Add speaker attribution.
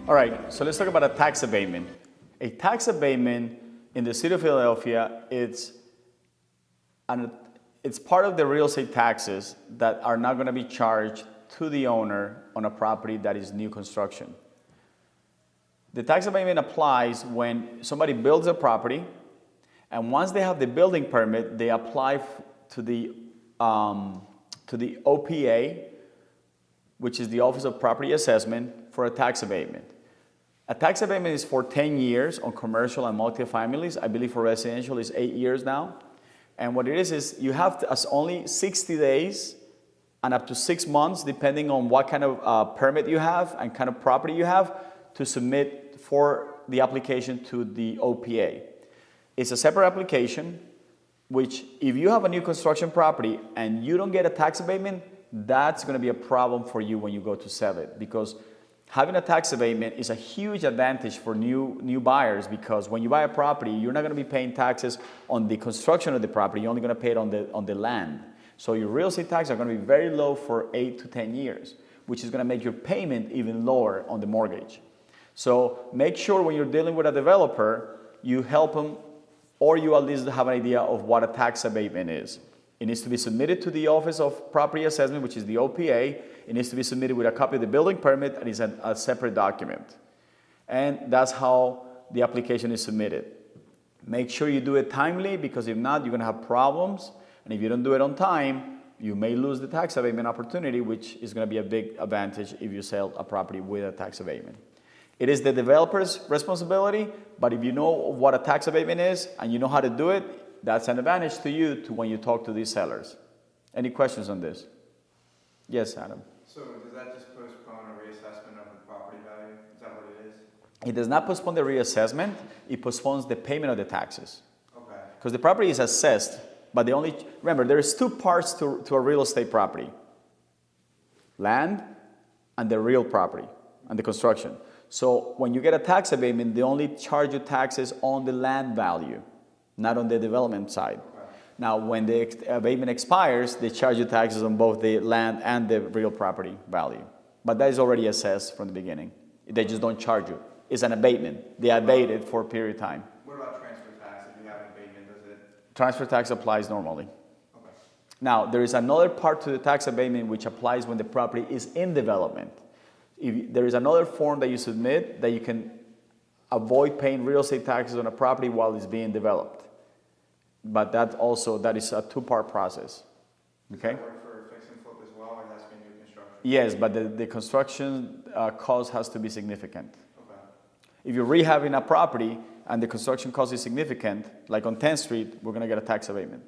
Speaker 1: All right, so let's talk about a tax abatement. A tax abatement in the city of Philadelphia, it's part of the real estate taxes that are not going to be charged to the owner on a property that is new construction. The tax abatement applies when somebody builds a property, and once they have the building permit, they apply to the OPA, which is the Office of Property Assessment, for a tax abatement. A tax abatement is for 10 years on commercial and multifamilies. I believe for residential is 8 years now. And what it is you have as only 60 days and up to 6 months, depending on what kind of permit you have and kind of property you have, to submit for the application to the OPA. It's a separate application, which if you have a new construction property and you don't get a tax abatement, that's going to be a problem for you when you go to sell it, because having a tax abatement is a huge advantage for new buyers, because when you buy a property, you're not going to be paying taxes on the construction of the property. You're only going to pay it on the land. So your real estate taxes are going to be very low for 8 to 10 years, which is going to make your payment even lower on the mortgage. So make sure when you're dealing with a developer, you help them, or you at least have an idea of what a tax abatement is. It needs to be submitted to the Office of Property Assessment, which is the OPA. It needs to be submitted with a copy of the building permit, and it's a separate document. And that's how the application is submitted. Make sure you do it timely, because if not, you're going to have problems. And if you don't do it on time, you may lose the tax abatement opportunity, which is going to be a big advantage if you sell a property with a tax abatement. It is the developer's responsibility, but if you know what a tax abatement is and you know how to do it, that's an advantage to you when you talk to these sellers. Any questions on this? Yes, Adam.
Speaker 2: So does that just postpone a reassessment of the property value? Is that what it is?
Speaker 1: It does not postpone the reassessment. It postpones the payment of the taxes.
Speaker 2: Okay.
Speaker 1: Because the property is assessed, but remember, there's two parts to a real estate property: land and the real property and the construction. So when you get a tax abatement, they only charge you taxes on the land value, not on the development side. Okay. Now, when the abatement expires, they charge you taxes on both the land and the real property value. But that is already assessed from the beginning. They just don't charge you. It's an abatement. They abate it for a period of time.
Speaker 2: What about transfer tax? If you have an abatement, does it?
Speaker 1: Transfer tax applies normally.
Speaker 2: Okay.
Speaker 1: Now, there is another part to the tax abatement which applies when the property is in development. There is another form that you submit that you can avoid paying real estate taxes on a property while it's being developed. But that is a two-part process. Okay?
Speaker 2: Does that work for fix and flip as well, or it has to be new construction?
Speaker 1: Yes, but the construction cost has to be significant.
Speaker 2: Okay.
Speaker 1: If you're rehabbing a property and the construction cost is significant, like on 10th Street, we're going to get a tax abatement.